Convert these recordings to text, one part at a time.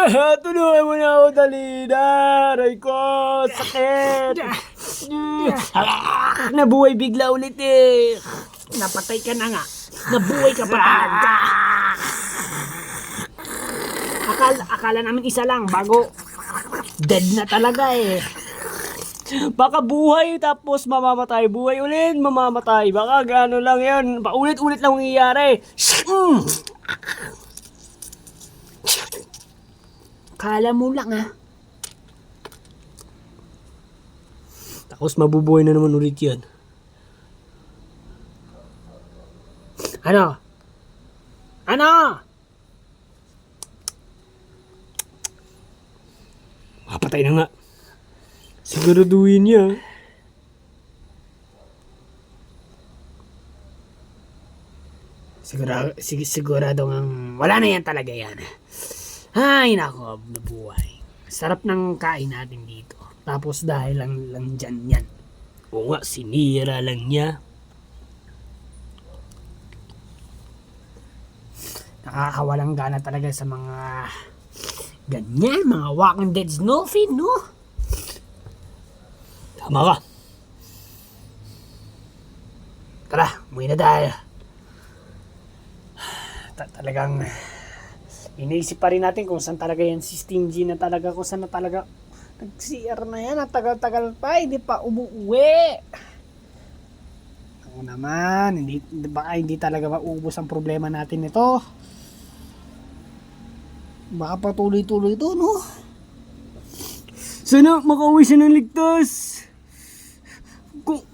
Tulungan mo na ako, Dalina. Aray ko, sakit. Nabuhay bigla ulit eh. Napatay ka na nga. Nabuhay ka pa. Akala namin isa lang bago dead na talaga eh. Baka buhay tapos mamamatay. Buhay ulit, mamamatay. Baka gano'n lang yan. Paulit-ulit lang nangyayari. Kala mo lang ha. Tapos mabubuhay na naman ulit yan. Ano? Mapatay na nga. Siguraduhin niya. Sigurado ngang wala na yan talaga yan. Ay nako, nabuhay. Sarap ng kain natin dito. Tapos dahil lang dyan yan. Oo nga, sinira lang niya. Nakakawalang gana talaga sa mga ganyan, mga Walking Dead Snowfin, no? Tama ka. Tara, umuwi na tayo. Talagang iniisip pa rin natin kung saan talaga yan si Stingy na talaga, kung saan na talaga nag-CR na yan, at tagal-tagal pa, hindi pa umuwi. Ako naman, baka hindi talaga maubos ang problema natin nito. Baka patuloy-tuloy ito, no? Sana makauwi siya ng ligtas.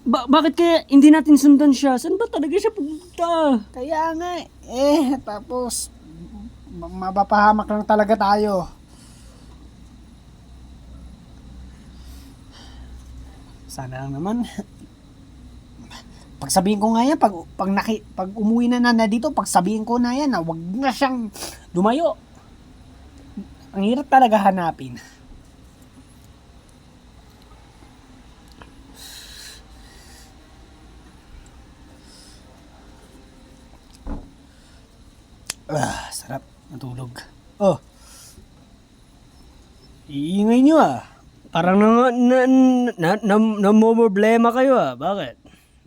Bakit kaya hindi natin sundan siya? Saan ba talaga siya pupunta? Kaya nga, tapos mapapahamak lang talaga tayo. Sana lang naman. Pagsabihin ko nga yan, pag umuwi na dito, pagsabihin ko na yan na wag na siyang lumayo. Ang hirap talaga hanapin. Sarap matulog. Oh. Iingay nyo ah. Parang namomroblema kayo ah. Bakit?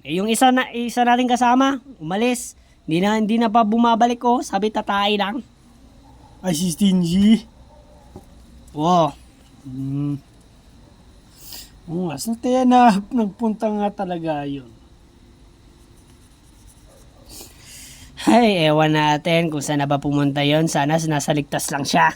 Yung isa nating kasama, umalis. Hindi na pa bumabalik oh. Sabi tatay lang. Ay, si Stingy. Wow. Oo nga, saan tayo na nagpunta nga talaga yun? Ay, ewan natin kung saan na ba pumunta yon. Sana nasa ligtas lang siya.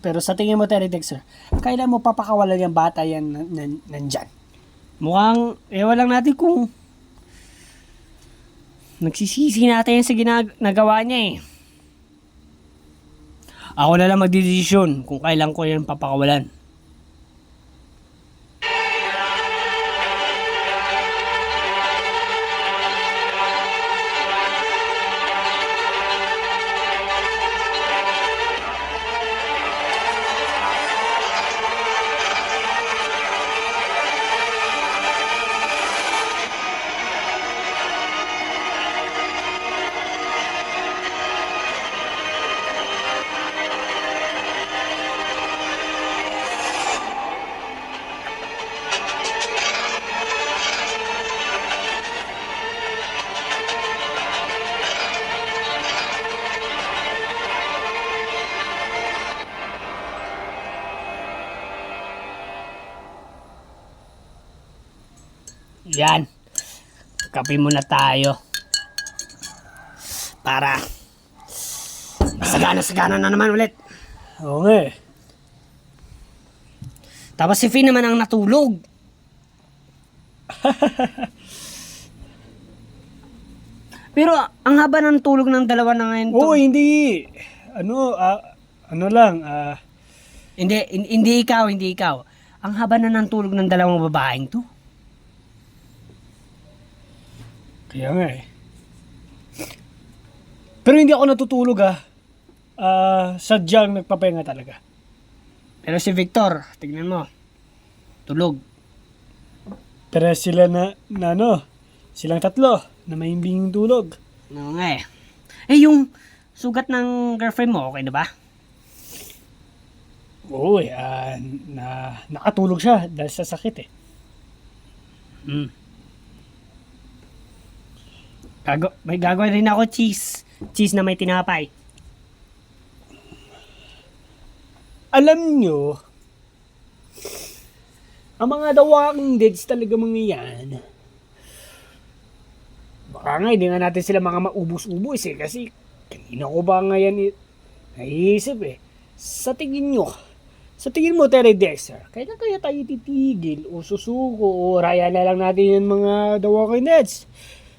Pero sa tingin mo, Terry Dexter, kailan mo papakawalan yung bata yan nandyan? Mukhang, ewan lang natin kung nagsisisi natin sa ginagawa niya eh. Ako na lang magdedesisyon kung kailan ko yan papakawalan. Yan. Kape muna tayo. Para sagana na naman ulit. Oo nga eh. Tapos si Finn naman ang natulog. Pero ang haba ng tulog ng dalawa na ngayon. Oo, hindi. Ano lang, Hindi ikaw. Ang haba na ng tulog ng dalawang babaeng to. kaya nga eh. Pero hindi ako natutulog sadyang nagpapahinga talaga. Pero si Victor, tignan mo. Tulog. Pero sila Silang tatlo na mahimbing tulog. Oo nga eh. Eh, yung sugat ng girlfriend mo, okay na ba? Oo nakatulog siya dahil sa sakit eh. Hmm. May gagawin rin ako cheese. Cheese na may tinapay. Alam nyo, ang mga The Walking Deads talaga mga yan, baka nga hindi nga natin sila mga maubos-ubos eh, kasi kanina ko ba nga yan naiisip eh. Sa tingin mo Terry Dexter, kaya tayo titigil o susuko o raya na lang natin yung mga The Walking Deads?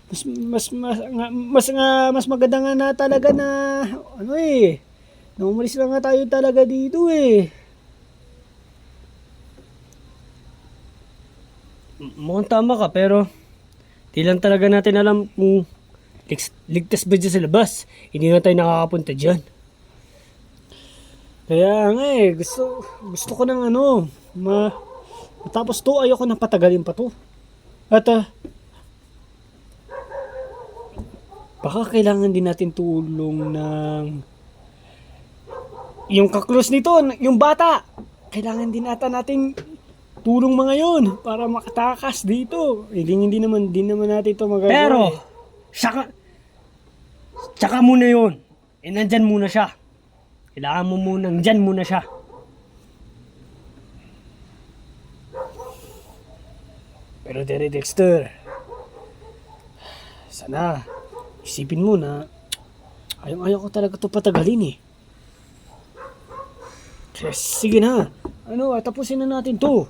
Mas maganda nga na talaga na na umalis lang nga tayo talaga dito eh. Mukhang tama ka, pero di lang talaga natin alam kung ligtas ba dyan sa labas. Hindi na tayo nakakapunta dyan. Kaya nga eh, gusto ko ng matapos to, ayoko nang patagalin pa to. At baka kailangan din natin tulong ng yung kaklos nito, yung bata. Kailangan din nating tulong mga yun para makatakas dito. Hindi naman natin ito magagawa. Pero, tsaka muna yun. Eh, nandyan muna siya. Kailangan mo munang dyan muna siya. Pero Terry Dexter, sana isipin mo na ayaw ko talaga ito patagalin eh. Kaya sige na, tapusin na natin to.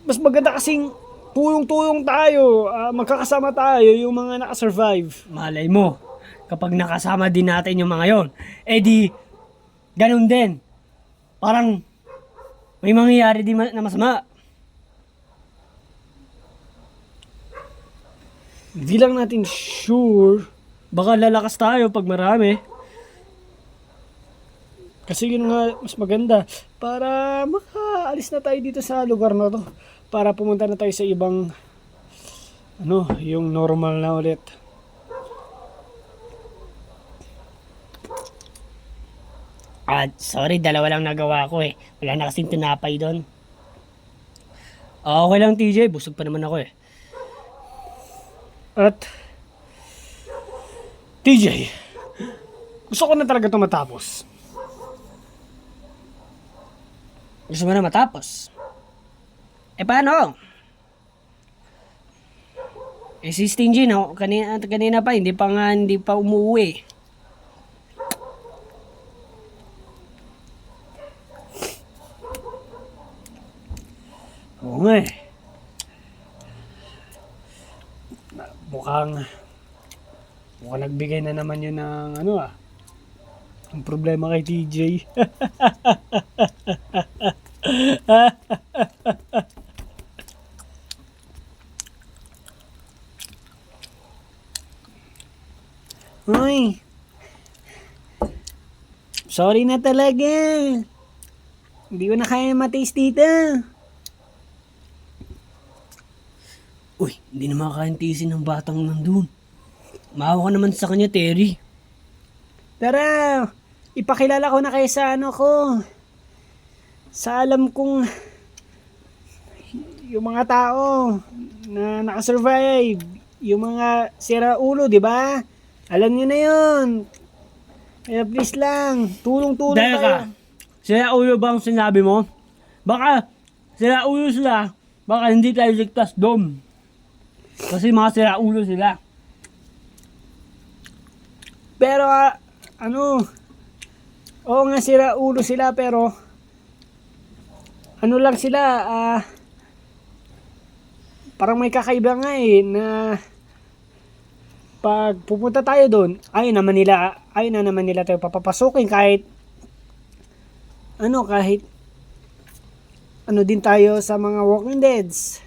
Mas maganda kasing tulong-tulong tayo, magkakasama tayo yung mga nakasurvive. Malay mo, kapag nakasama din natin yung mga yon, eh di, ganun din. Parang, may mangyayari din na masama. Hindi lang natin sure. Baka lalakas tayo pag marami. Kasi yun nga, mas maganda. Para makaalis na tayo dito sa lugar na to. Para pumunta na tayo sa ibang, yung normal na ulit. Sorry, dalawa lang nagawa ko eh. Wala na kasing tinapay doon. Okay lang TJ, busog pa naman ako eh. At TJ, gusto ko na talaga ito matapos. Gusto mo na matapos? Eh paano? Eh si Stingy no, kanina pa, hindi pa umuwi. Oo nga eh. Mukhang nagbigay na naman yun ng ang problema kay TJ. Uy, sorry na talaga. Hindi ko na kaya mataste dito. Uy, hindi na makakaintisin ng batang nandun. Maawa ka naman sa kanya, Terry. Tara, ipakilala ko na kayo sa ko. Sa alam kong yung mga tao na nakasurvive, yung mga siraulo, di ba? Alam niyo na yun. Kaya please lang, tulong-tulong Dahil tayo. ka, sila ulo bang sinabi mo? Baka, sila ulo sila. Baka hindi tayo ligtas doon. Kasi mga sila ulo sila. Pero oo nga sira ulo sila pero lang sila, parang may kakaiba nga na pag pupunta tayo doon, ayaw na naman nila tayo papapasukin kahit din tayo sa mga Walking Deads.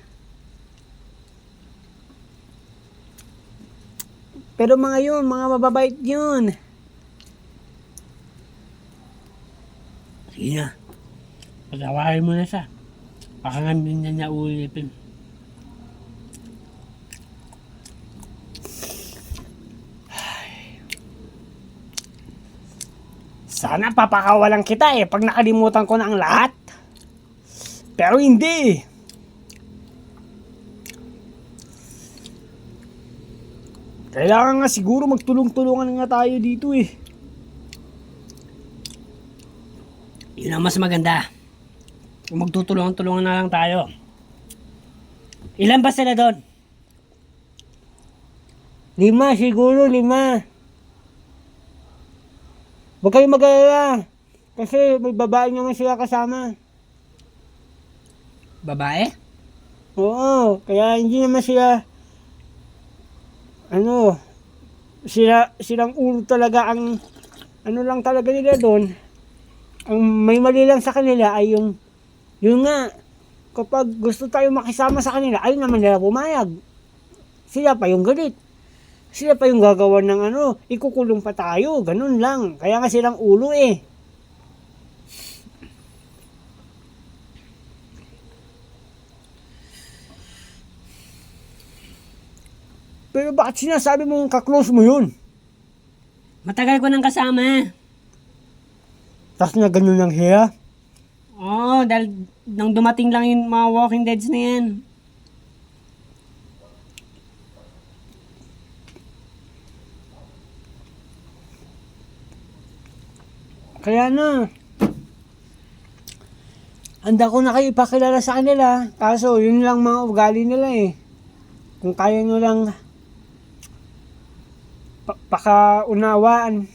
Pero mga mababait yun. Sige na. Pag-awahin mo na siya. Baka nga din niya ulipin. Sana papakawalan kita pag nakalimutan ko na ang lahat. Pero hindi. Kailangan nga siguro magtulong-tulungan nga tayo dito Yun ang mas maganda. Kung magtutulungan-tulungan na lang tayo. Ilan ba sila doon? 5 siguro, 5. Huwag kayong mag-alala. Kasi may babae naman sila kasama. Babae? Oo, kaya hindi naman sila, silang ulo talaga ang, lang talaga nila doon. Ang may mali lang sa kanila ay yun nga, kapag gusto tayo makisama sa kanila, ayun naman nila pumayag. Sila pa yung galit. Sila pa yung gagawa ng ikukulong pa tayo, ganun lang. Kaya nga silang ulo Pero bakit sinasabi mong kaklose mo yun? Matagal ko nang kasama. Tapos na ganun lang siya? Oo, dahil nang dumating lang yung mga Walking Deads na yan. Kaya na. Handa ko na kayo ipakilala sa kanila. Kaso yun lang mga ugali nila Kung kaya nyo lang pakaunawaan.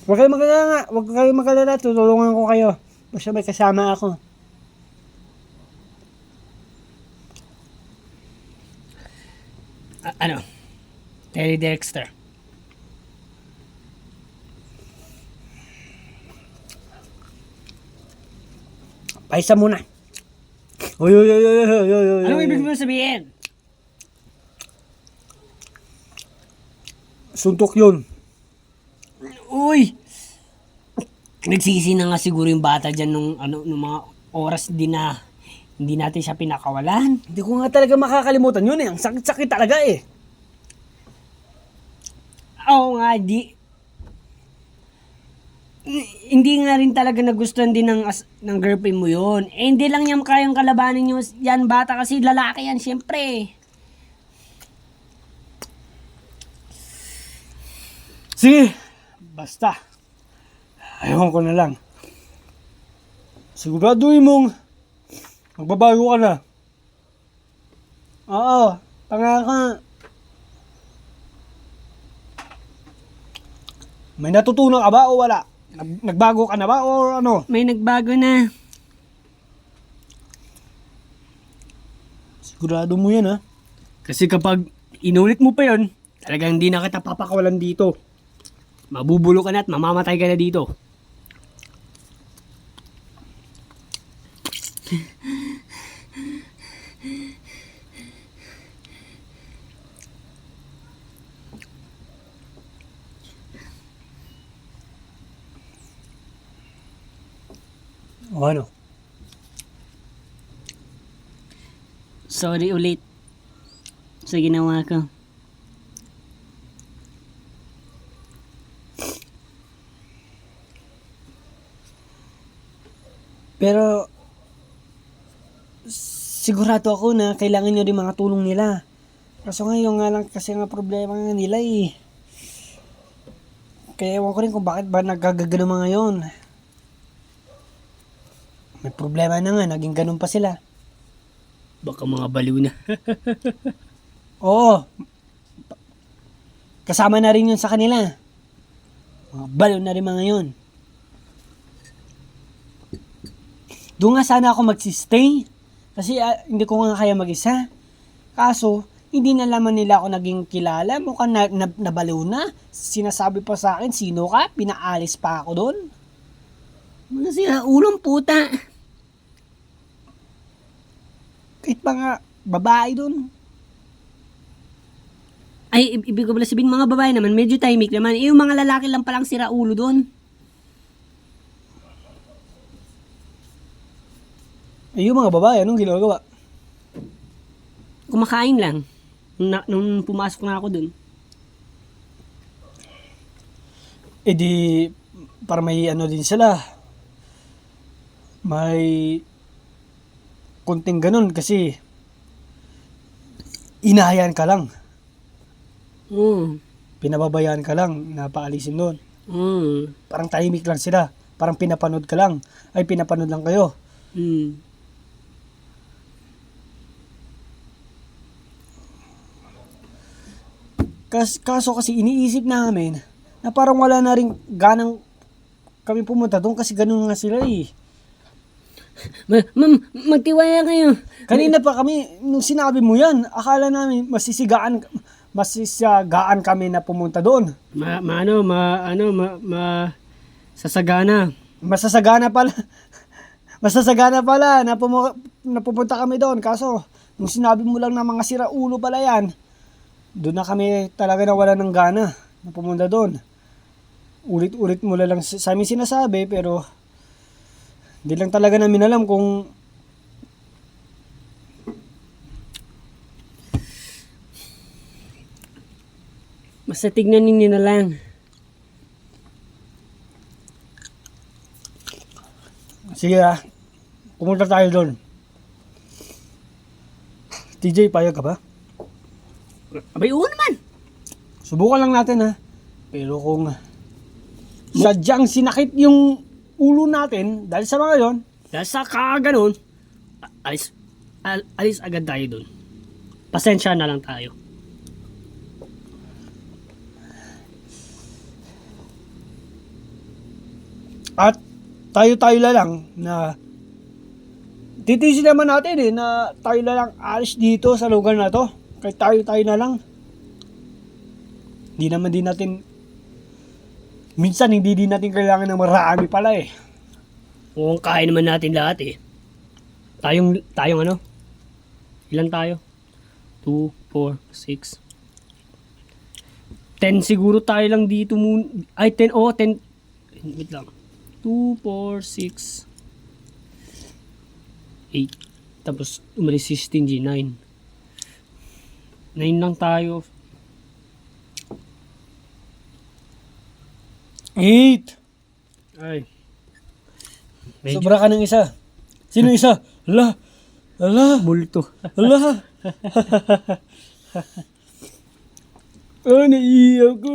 Huwag kayong magalala nga. Huwag kayong magalala. Tutulungan ko kayo. Basta may kasama ako. Terry Dexter. Paisa muna. Uy. Anong ibig mo sabihin? Suntok yun. Uy! Nagsisi na nga siguro yung bata dyan nung mga oras din na hindi natin siya pinakawalan. Hindi ko nga talaga makakalimutan yun Ang sakit-sakit talaga Oo nga, hindi nga rin talaga nagustuhan din ng girlfriend mo yun. Hindi lang niya kayang kalabanin nyo yan bata kasi lalaki yan syempre. Sige, basta. Ayaw ko na lang. Siguraduhin mong magbabago ka na. Oo, pangaka. May natutunan ka ba o wala? Nagbago ka na ba o ano? May nagbago na. Sigurado mo yan Kasi kapag inulit mo pa yun, talagang hindi na kita papakawalan dito. Mabubulo ka na at mamamatay ka na dito. O ano? Sorry ulit sa ginawa ko. Pero sigurado ako na kailangan nyo rin mga tulong nila. Kaso ngayon nga lang kasi nga problema nga nila Kaya ewan ko rin kung bakit ba nagkagagano mga ngayon. May problema na nga, naging ganun pa sila. Baka mga baliw na. Oo. Kasama na rin yun sa kanila. Mga baliw na rin mga yun. Doon nga sana ako magsistay. Kasi hindi ko nga kaya mag-isa. Kaso, hindi na naman nila ako naging kilala. Mukhang nabaliw na. Sinasabi pa sa akin, sino ka? Pinaalis pa ako doon. Mga sila ulong puta. Kahit pa nga, babae doon. Ay, ibig ko pala sabihin, mga babae naman, medyo tahimik naman. Eh, yung mga lalaki lang palang sira ulo doon. Eh, yung mga babae, anong ginagawa? Kumakain lang. Nung pumasok na ako doon. Eh di, para may ano din sila. May konting ganun kasi inahayan ka lang. Pinababayaan ka lang na paalisin doon. Parang tahimik lang sila. Parang pinapanood ka lang. Ay, pinapanood lang kayo. Kaso kasi iniisip namin na parang wala na rin ganang kami pumunta doon kasi ganun nga sila eh. Ma'am, magtiwala kayo. Kanina pa kami, nung sinabi mo yan, akala namin masisigaan kami na pumunta doon. Sasagana. Masasagana pala. Masasagana pala na, na pupunta kami doon. Kaso, nung sinabi mo lang na mga siraulo pala yan, doon na kami talaga nawala ng gana na pumunta doon. Ulit-ulit mo lang sa amin sinasabi, pero hindi lang talaga namin alam kung Basta tignan ninyo na lang. sige pumunta tayo doon. TJ, payag ka ba? Abay, oo naman. Subukan lang natin ha. Pero kung sadyang sinakit yung ulo natin dahil sa mga yon, Dahil sa kaganon, alis agad tayo doon. Pasensya na lang tayo. at tayo na lang na titisin naman natin na tayo na lang alis dito sa lugar na to. Kahit tayo na lang. Hindi naman din natin, minsan hindi din natin kailangan ng marami pala eh. Kung kaya naman natin lahat eh. Tayong ano? Ilan tayo? 2, 4, 6. 10 siguro tayo lang dito muna. Ay, 10. Oh, 10. Wait lang. 2, 4, 6. 8. Tapos, umalis 16 G. 9. 9 lang tayo. 8. Ay. Sobra ka ng isa. Sino isa? Ala. Multo. Ala. Naiiyak ko.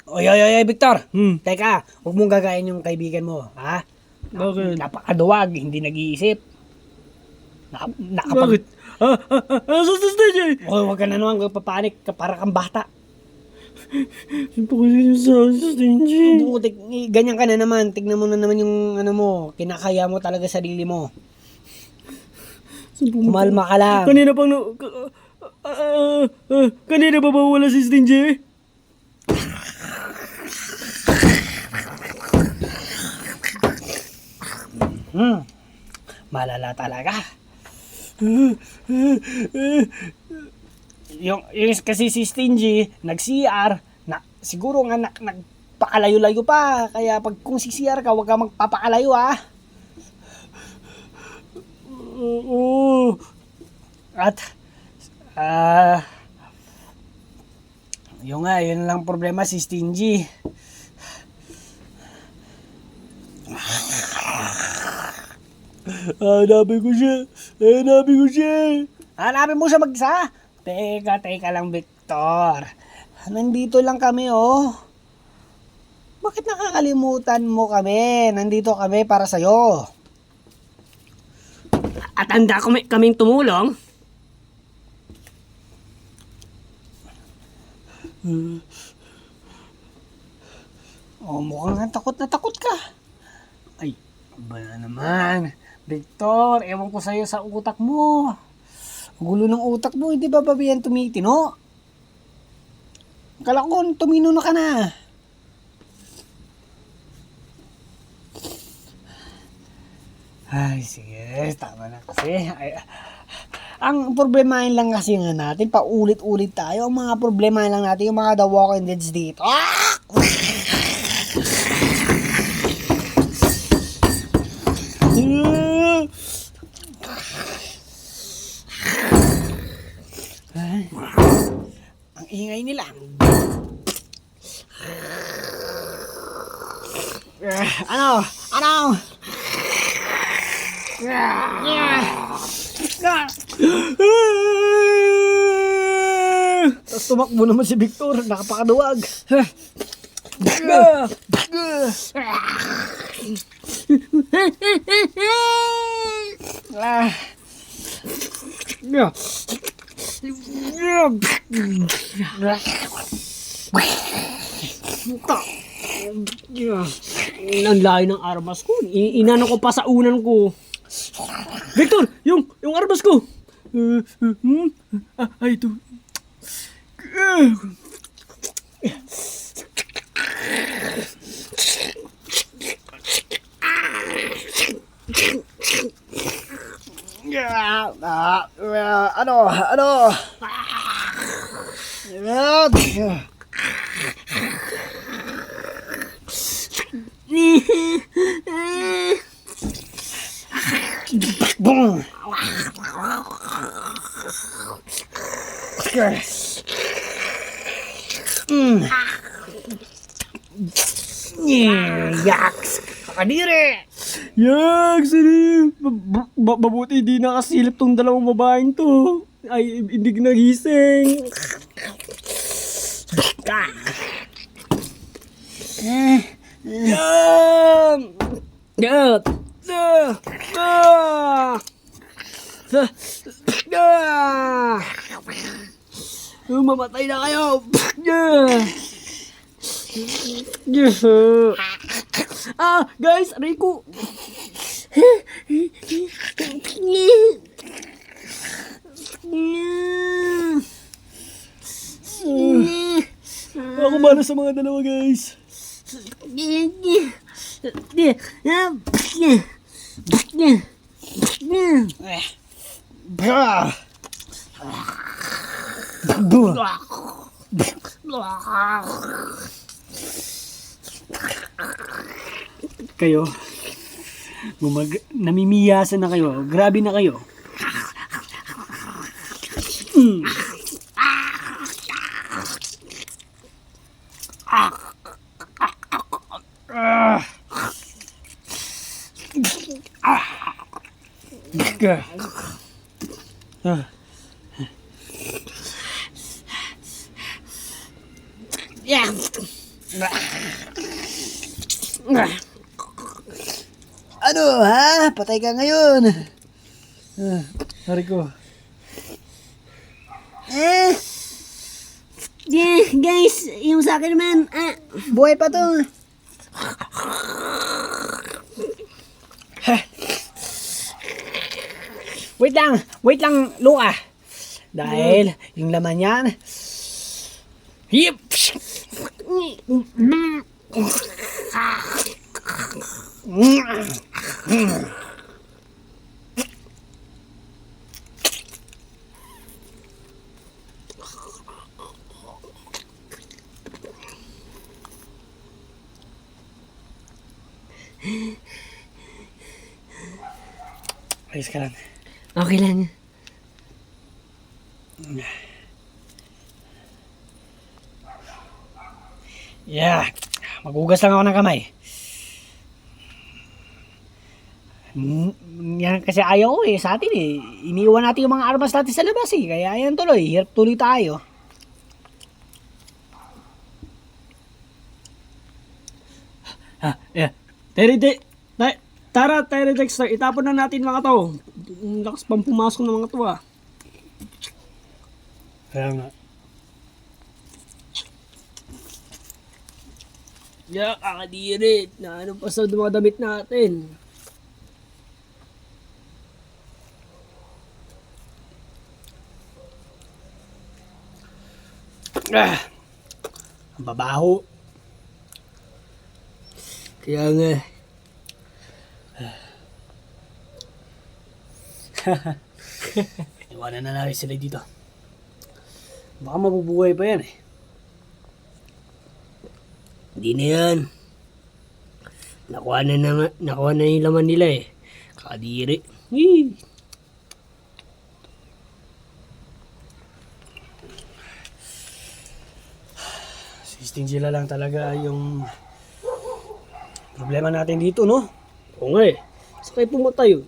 Oy, Victor. Teka, huwag mong gagayin yung kaibigan mo, ha? Bakit? Napakaduwag, hindi nag-iisip. Bakit? Susustay niya eh. Oh, huwag ka na naman papanik, para kang bata. Saan po kasi yung susustay niya? Ganyan ka na naman, tignan mo na naman yung ano mo, kinakaya mo talaga sarili mo. Kumalma ka lang. Kanina pang kanina pa ba wala si Stingy? Malala talaga. yung kasi si Stingy nag-CR na siguro nga nagpakalayo-layo pa, kaya pag kung si CR ka, wag ka magpapakalayo ha. Oo. At yun lang problema si Stingy. Hanapin ko siya. Hanapin mo siya mag-isa? Teka lang, Victor. Nandito lang kami, oh. Bakit nakakalimutan mo kami? Nandito kami para sa'yo. At handa kaming tumulong. Oh, mukhang takot na takot ka. Ay, ba naman. Victor, ewan ko sa'yo sa utak mo. Gulo ng utak mo, hindi ba yan tumitino? Kala ko, tumino na ka na. Ay, sige, tama na kasi. Ang problemahin lang kasi nga natin, paulit-ulit tayo. Ang mga problemahin lang natin, yung mga The Walking Deads dito. Ang ingay nila. Ano? Ano? Tapos tumakbo naman si Victor, nakapakaduwag. Ang layo ng armas ko. Inano ko pa sa unan ko. Victor, yung armas ko. Ay, ito. Ano? Ano? Boom! Yaks! Kakadiri! Yaks! Mabuti di nakasilip tong dalawang babaeng to. Ay, hindi nagising. Mamatay na kayo. Guys, aray ko. Ako bala sa mga dalawa, guys. Kayo, namimiyasan na kayo. Grabe na kayo. Ano ha? Patay ka ngayon. Hari ko. Guys, yung sa akin naman, Buhay pa to. Wait lang, Luka. Dahil yung laman yan. Yep. Ayos ka lang. okay lang. Yeah. Magugas lang ako ng kamay. Yan kasi ayaw ko sa atin Iniwan natin yung mga armas natin sa labas Kaya yan tuloy. Hirap tuloy tayo. Yeah. Tara, Dexter, itapon na natin mga to. Ang lakas pang pumasok ng mga to Kaya nga. Kakadiri. Na ano pa sa mga damit natin. Ang babaho. Kaya nga. Iwanan na natin sila dito. Baka mabubuhay pa yan eh. Hindi na yan. Nakuha na yung laman nila eh. Kadiri. Hii. Sisting sila lang talaga yung problema natin dito, no? Oo nga eh. Sakay pumatay yun.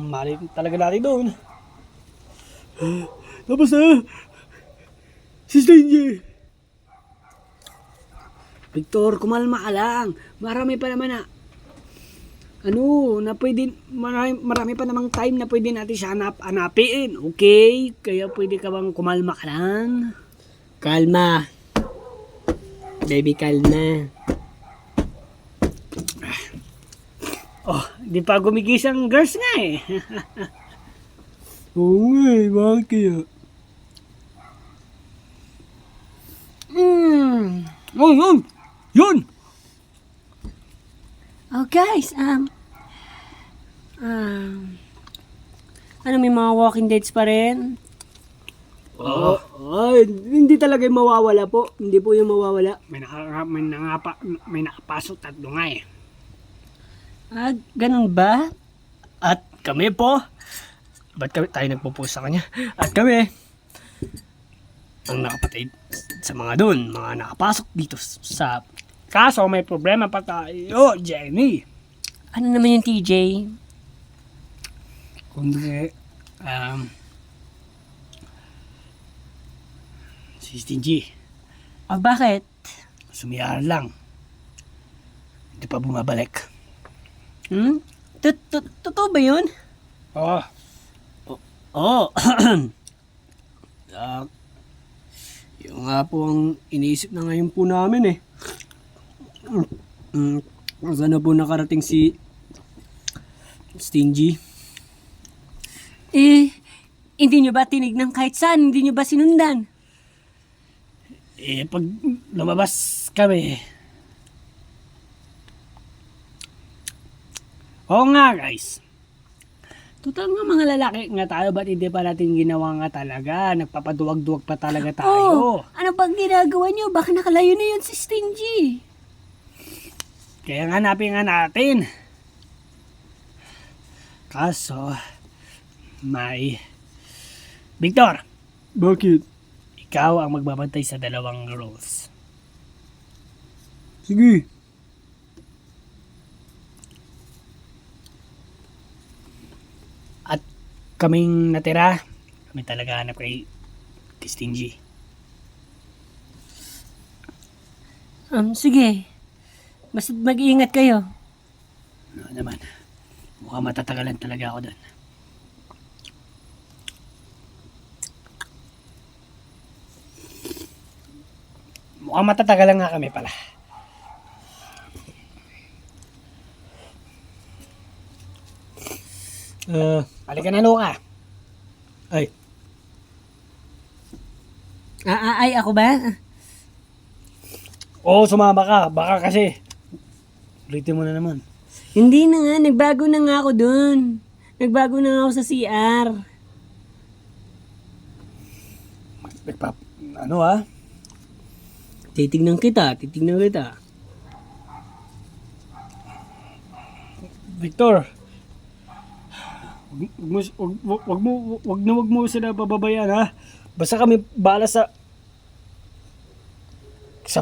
Mali talaga natin doon. Tapos na, si Stingy. Victor, kumalma ka lang. Marami pa naman marami pa namang time na pwede natin siya hanapin. Okay? Kaya pwede ka bang kumalma ka lang? Kalma. Baby, kalma. Oh, di pa gumigisang girls nga eh. Oo nga eh. Bakit kaya? Oh, yun! Yun! Oh guys, Ano, may mga walking deads pa rin? Oo. Ay, hindi talaga yung mawawala po. Hindi po yung mawawala. May nakapasok tatlo nga eh. Ah, ganun ba? At kami po. Ba't tayo nagpo-post sa kanya? At kami, ang nakapatid sa mga doon, mga nakapasok dito sa... Kaso may problema pa tayo, Jenny. Ano naman yung TJ? Kundi, si Stingy, Ah, bakit? sumiyar lang. Hindi pa bumabalik. Totoo ba yun? Oo. Oo. Yung nga po ang iniisip na ngayon po namin eh. Saan na po nakarating si Stingy? hindi nyo ba tinignan kahit saan? Hindi nyo ba sinundan? Pag lumabas kami, oo nga guys. Total nga mga lalaki nga tayo, ba't hindi pa natin ginawa nga talaga? Nagpapaduwag-duwag pa talaga tayo. Ano bang ginagawa nyo? Baka nakalayo na yun si Stingy. Kaya nga hanapin nga natin. Kaso, may... Victor, Bakit? ikaw ang magbabantay sa dalawang girls. Sige. At kaming natira, kami talaga hanap kay Stingy. Sige. Basta mag-iingat kayo. Ano naman, mukhang matatagalan talaga ako doon. Mukhang matatagalan nga kami pala. Halika na, Luka. Ay, Ay, ako ba? Oo, sumama ka. Baka kasi. Ulitin mo na naman. Hindi na nga. Nagbago na nga ako dun. Nagbago na nga ako sa CR. Ano ha? titignan kita. Victor. Wag mo sila pababayaan ha. Basta kami bahala sa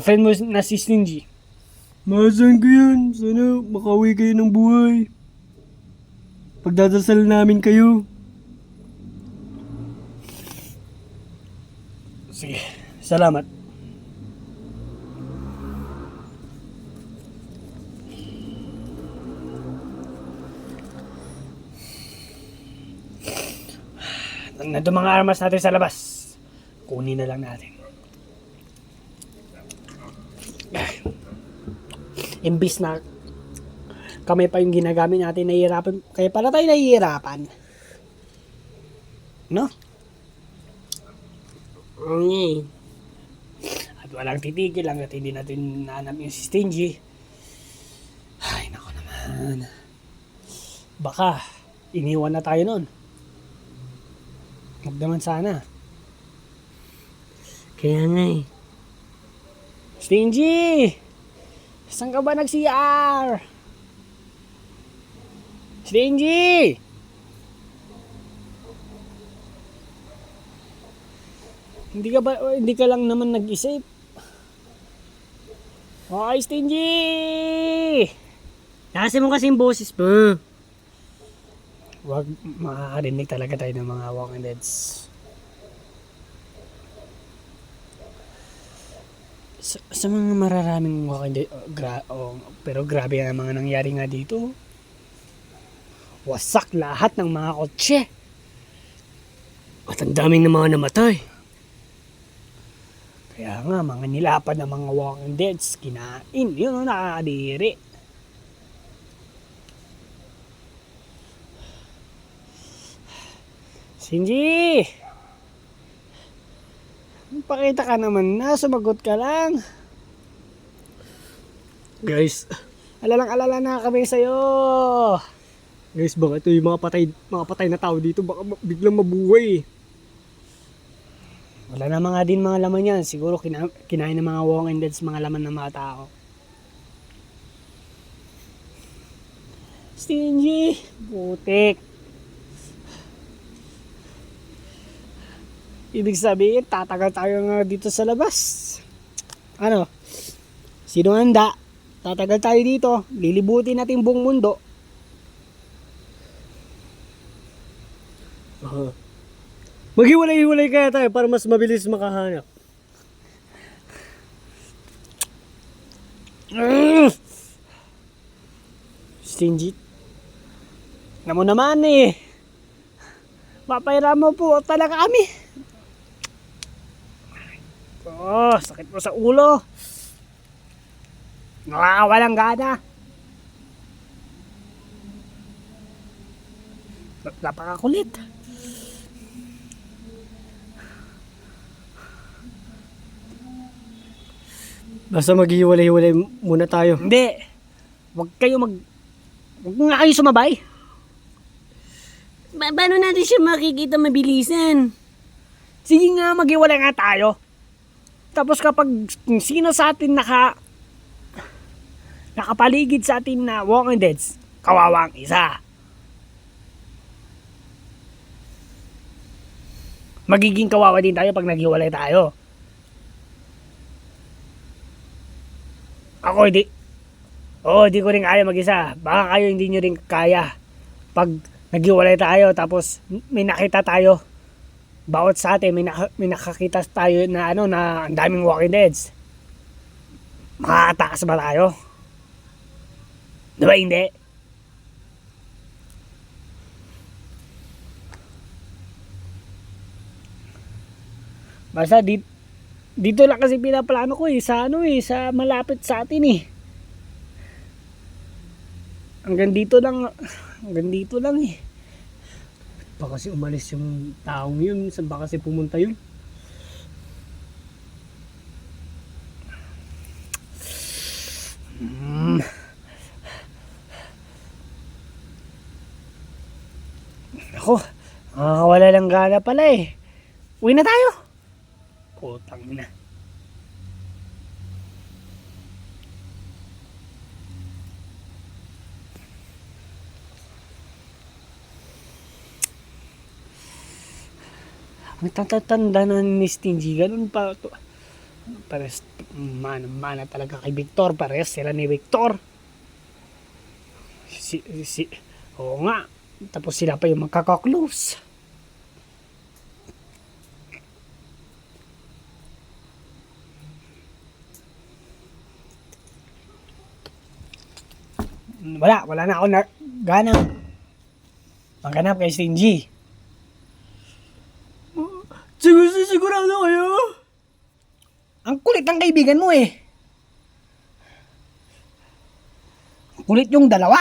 friend mo na si Stingy. Masan ko yan. Sana makauwi kayo ng buhay. Pagdadasal namin kayo. Sige, salamat. Nandun mga armas natin sa labas. Kunin na lang natin. Imbis na kami pa yung ginagamit natin, nahihirapan. Kaya pala tayo nahihirapan. No? Okay. At walang titigil hanggat hindi natin nahanap yung si Stingy. Ay, nako naman. Baka, iniwan na tayo nun. Huwag naman sana. Kaya nga eh. Stingy! Saan ka ba nag-CR? Stingy! Hindi ka lang naman nag-isip. Okay, Stingy! Taasin mo kasi yung boses mo. Wag makakarinig talaga tayo ng mga Walking Deads. Sa mga mararaming Walking Dead, pero grabe ang mga nangyari nga dito. Wasak lahat ng mga kotse. At ang daming na mga namatay. Kaya nga, mga nilapad ng mga Walking Deads, kinain. Yun ang nakakadiri. Shinji! Pakita ka naman na, sumagot ka lang. Guys, Alalang-alala na kami sa'yo. baka ito yung mga patay na tao dito, baka biglang mabuhay. Wala na mga din mga laman yan. Siguro kinain ng mga Walking Deads mga laman ng mga tao. Stingy! Butik! Ibig sabihin, tatagal tayo nga dito sa labas. Ano? Sino handa? Tatagal tayo dito. Lilibutin natin buong mundo. Maghiwalay-hiwalay kaya tayo para mas mabilis makahanap. Stingy. Alam mo naman eh. Papayra mo po talaga kami. Oh, sakit mo sa ulo. Nakakawalang gana. Napakakulit. Basta maghiwalay-hiwalay muna tayo. Hindi. Huwag nga kayo sumabay. Paano natin siya makikita mabilisan? Sige nga, maghiwalay nga tayo. Tapos kapag sino sa atin nakapaligid sa atin na Walking Deads, kawawa ang isa. Magiging kawawa din tayo pag naghiwalay tayo. Ako hindi ko rin kaya mag-isa. Baka kayo hindi nyo rin kaya. Pag naghiwalay tayo tapos may nakita tayo, bawat sa atin may nakakita tayo na na ang daming Walking Deads. Makakatakas ba tayo? Diba hindi? Basta dito lang kasi pinaplano ko sa sa malapit sa atin eh. Hanggang dito lang eh. Baka kasi umalis yung taong yun, saan ba kasi pumunta yun? Ako, nakakawala lang gana pala eh. Uwi na tayo. Putang ina. Ang tatanda na ni Stingy, ganun pa to. Pares, mana talaga kay Victor. Pares sila ni Victor. Oo nga. Tapos sila pa yung magkakaklose. Wala na ako ganang maghanap kay Stingy. Sigurado kayo? Ang kulit ng kaibigan mo eh. Ang kulit yung dalawa.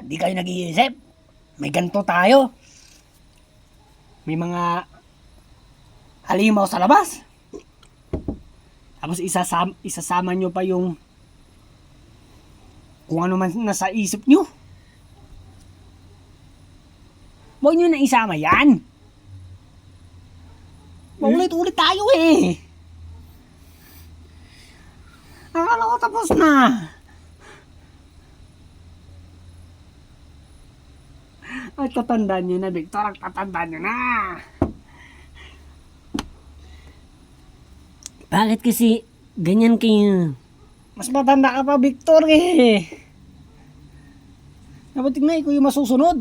Hindi kayo nag-iisip. May ganito tayo. May mga halimaw sa labas. Tapos isasama nyo pa yung kung ano man nasa isip nyo. Huwag nyo na isama yan. Maulit-ulit tayo eh. Akala ko tapos na. Ay, tatandaan nyo na, Victor. Tatandaan nyo na. Bakit kasi ganyan kayo? Mas matanda ka pa, Victor eh. Dapat tingnan, ikaw yung masusunod.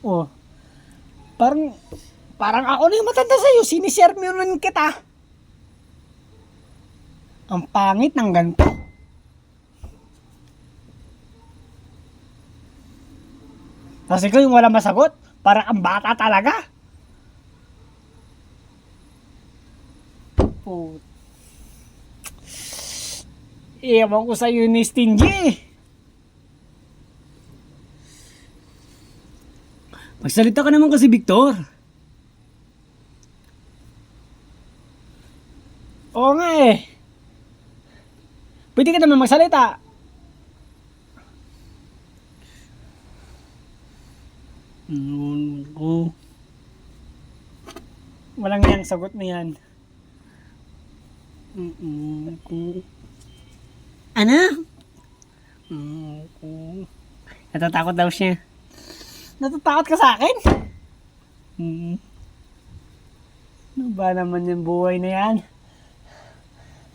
Oh, parang ako na yung matanda sa'yo. Sinisermonan kita. Ang pangit ng ganito. Kasi ikaw yung walang masagot. Parang ang bata talaga. Oh. Ewan ko sa'yo ni Stingy. Magsalita ka naman kasi, Victor. Oo nga eh. Pwede ka naman magsalita. Oh. Walang yang sagot na yan. Ano? Natatakot daw siya. Natatakot ka sa akin? Ano ba naman yung buhay na yan?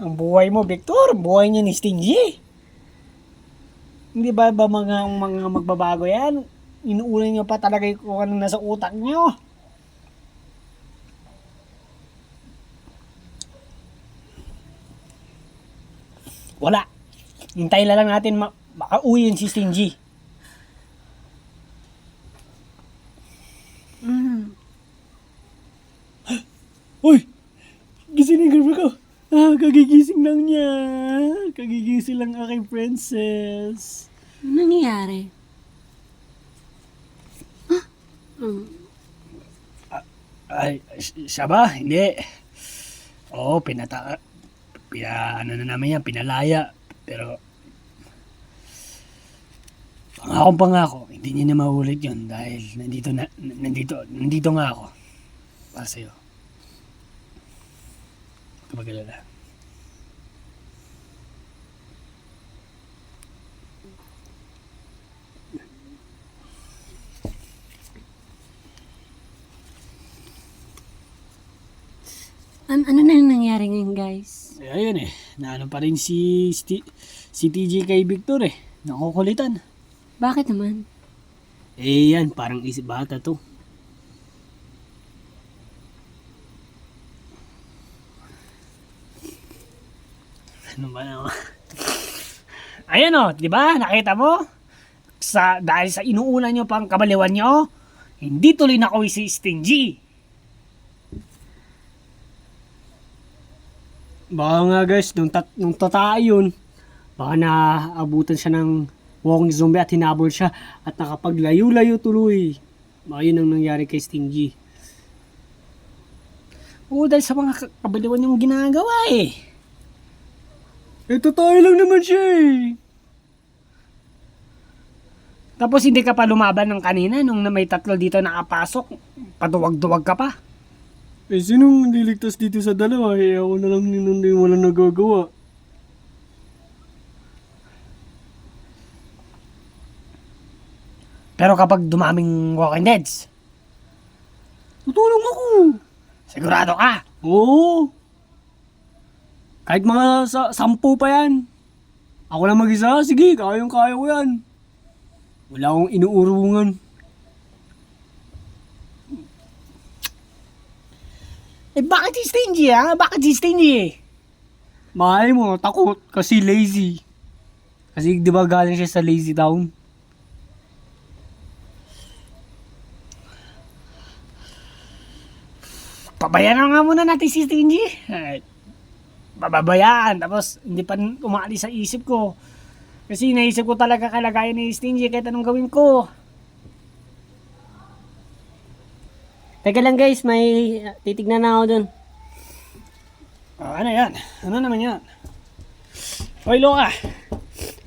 Ang buhay mo, Victor, buhay niya ni Stingy. Hindi ba mga magbabago yan? Inuulan niyo pa talaga kung ano nasa utak niyo. Wala. Hintayin na lang natin makauwi yun si Stingy. Uy! Gising na girlfriend ko. Kagigising lang niya. Kagigising lang aking princess. Ano nangyayari? Ay, siya ba? Hindi. Oo, ano na namin yan, pinalaya. Pero, pangako, hindi niya na maulit yun dahil nandito nga ako. Para sa'yo. Kapag alala. Ano na yung nangyari ngayon, guys? Eh, ayun eh. Naano pa rin si TJ kay Victor eh. Nakukulitan. Bakit naman? Eh yan, parang isip bata to. Ano ba naman? Ayan o, di ba? Nakita mo? Dahil sa inuuna nyo pang kabaliwan nyo, hindi tuloy na kawi si Stingy. Baka nga guys, nung tatay yun, baka naabutan siya ng walking zombie at hinabol siya at nakapaglayo-layo tuloy. Baka yun ang nangyari kay Stingy. Oo, dahil sa mga kabaliwan yung ginagawa eh. Totoo lang naman siya eh. Tapos hindi ka pa lumaban ng kanina nung may tatlo dito nakapasok. Paduwag-duwag ka pa. Eh, sinong liligtas dito sa dalawa? Eh, ako na lang hindi wala nagagawa. Pero kapag dumaming Walking Deads, Tutulong ako. sigurado ka. Oo. Kahit mga 10 pa yan. Ako lang mag-isa, sige, kaya ko yan. Wala akong inuurungan. Eh bakit si Stingy ha? Bakit si Stingy? Mahal mo, takot kasi lazy. Kasi di ba galing siya sa lazy town? Pabayaan nga muna natin si Stingy. Pababayaan. Tapos hindi pa umaalis sa isip ko. Kasi naisip ko talaga kalagayan ni Stingy kahit anong gawin ko. Teka lang guys, may titignan na ako dun. Oh, ano yan? Ano naman yan? Hoy, Loka!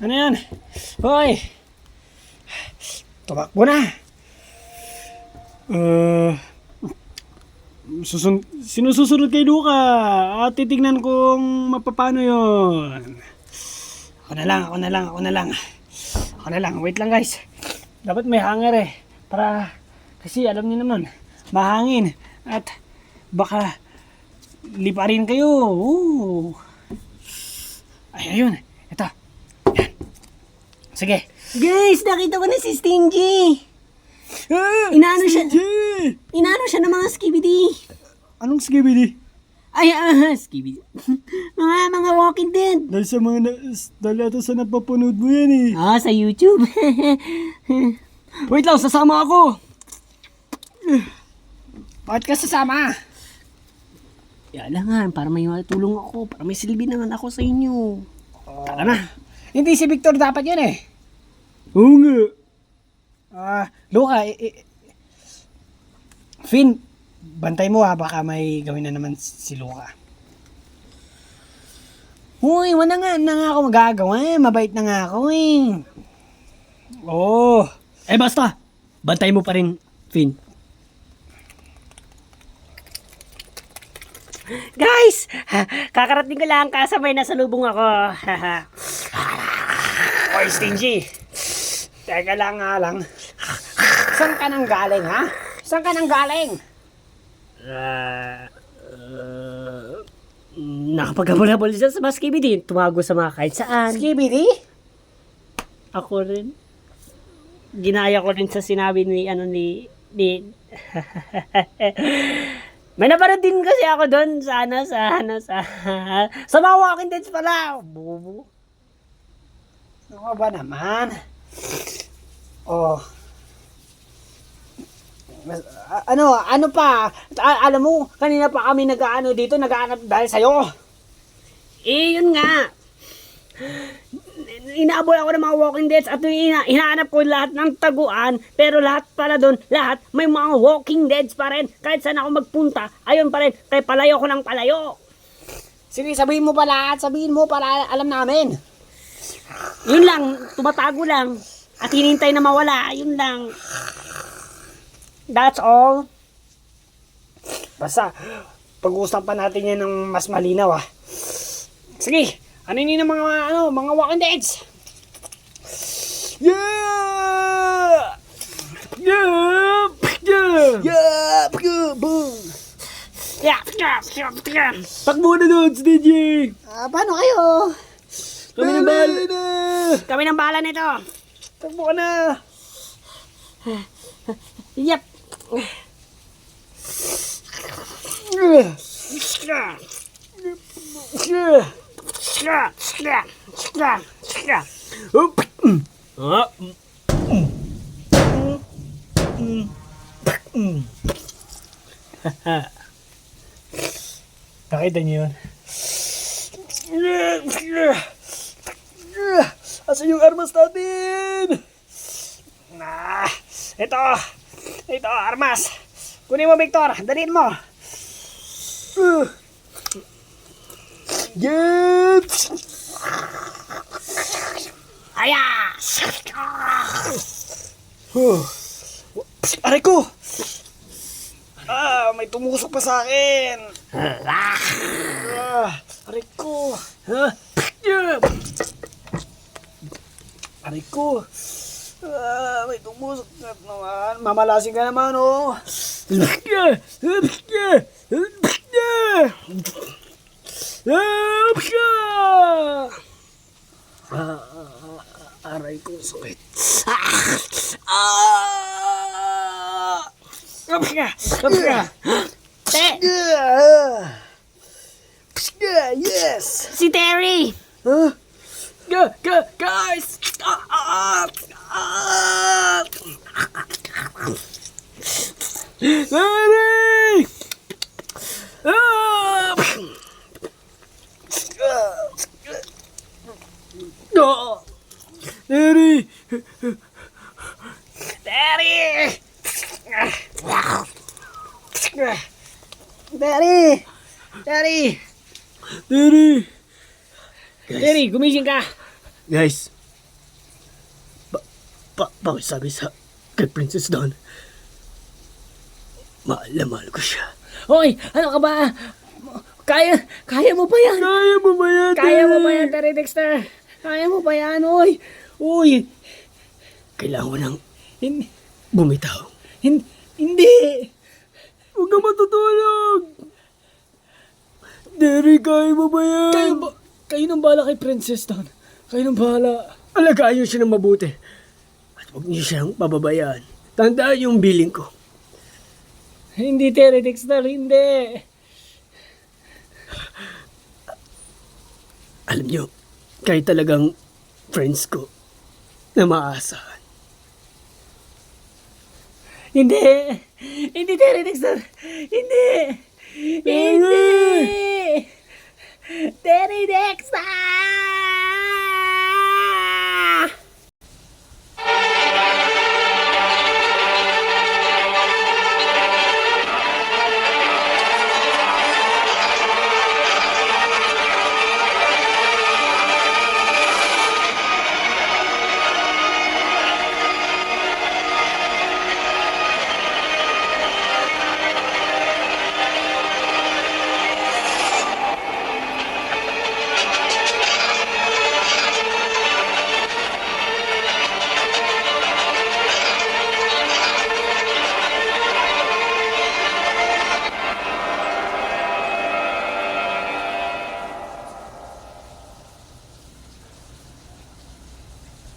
Ano yan? Hoy! Tumakbo na! Sinususunod kay Luka at titignan kung mapapano yon. Ako na lang. Wait lang guys. Dapat may hanger eh. Kasi alam niyo naman, mahangin at baka liparin kayo. Ooh. Ay, ayun. Ito. Yan. Sige. Guys, nakita ko na si Stingy. Inaano siya ng mga skibidi. Anong skibidi? Ay, skibidi. mga Walking Dead. Dahil ito sa napapanood mo yan eh. Sa YouTube. Wait lang, sasama ako. Bakit ka sasama? Alangan, para may matulong ako. Para may silbi naman ako sa inyo. Tara na. Hindi si Victor dapat yun eh. Oo nga. Luka, Finn, bantay mo baka may gawin na naman si Luka. Uy, wala nga ako magagawa mabait na nga ako eh. Oh. Basta. Bantay mo pa rin, Finn. Guys, kakarating ko lang kasabay na salubong ako. Oy, Stingy. Teka lang nga lang. Saan ka nang galing, ha? Saan ka nang galing? Nakapaghabol-habol dyan sa mga skibidi. Tumago sa mga kahit saan. Skibidi? Ako rin. Ginaya ko rin sa sinabi ni may napanood din kasi ako doon sa mga Walking Dead pala. Bubo. Ano ba naman? Oh. Ano pa? Alam mo, kanina pa kami nag-aano dito, nag-aanap dahil sa'yo. Yun nga. Inaabol ako ng mga Walking Dead at hinahanap ko lahat ng taguan, pero lahat pala doon, may mga Walking Dead pa rin. Kahit saan ako magpunta, ayun pa rin, kaya palayo ko ng palayo. Sige, sabihin mo para alam namin. Yun lang, tumatago lang. At hinintay na mawala, yun lang. That's all. Basta, pag-uusapan natin yan ng mas malinaw Sige, ano yun yung mga Walking Deads? Yeah! Yeah! Yeah! Boom! Takbo na doon, DJ. Paano kayo? Kami ng bahala nito. Takbo ka na! Yep. Nakita niyo yun? Asan yung armas natin? Ito, armas. Kunin mo, Victor. Dalhin mo. Get! Aya! Aray ko! May tumusok pa sa akin. Aray ko. Aray ko. May tumusok na naman. Mamalasin ka naman, Aray ko, sakit. Yes! Si Terry! Guys! Terry! Terry! Terry! Terry! Terry, gumising ka. Guys, pakisabi sa kay Princess Dawn. Mahal na mahal ko siya. Hoy, ano ka ba? Kaya mo pa yan. Kaya mo ba yan, Kaya mo pa yan, Terry Dexter. Kaya mo pa yan, oy. Uy, Kailangan ko nang hin- bumitaw. hindi. Huwag ka matutulog! Terry, kaya mo ba yan? Kayo nang bahala kay Princess Dawn. Kayo nang bahala. Alagaan niyo siya ng mabuti. At huwag niyo siyang pababayaan. Tandaan yung billing ko. Hindi, Terry Dexter, hindi. Alam niyo, kayo talagang friends ko na maasahan. Hindi. Hindi, Terry Dexter. Hindi. Hindi.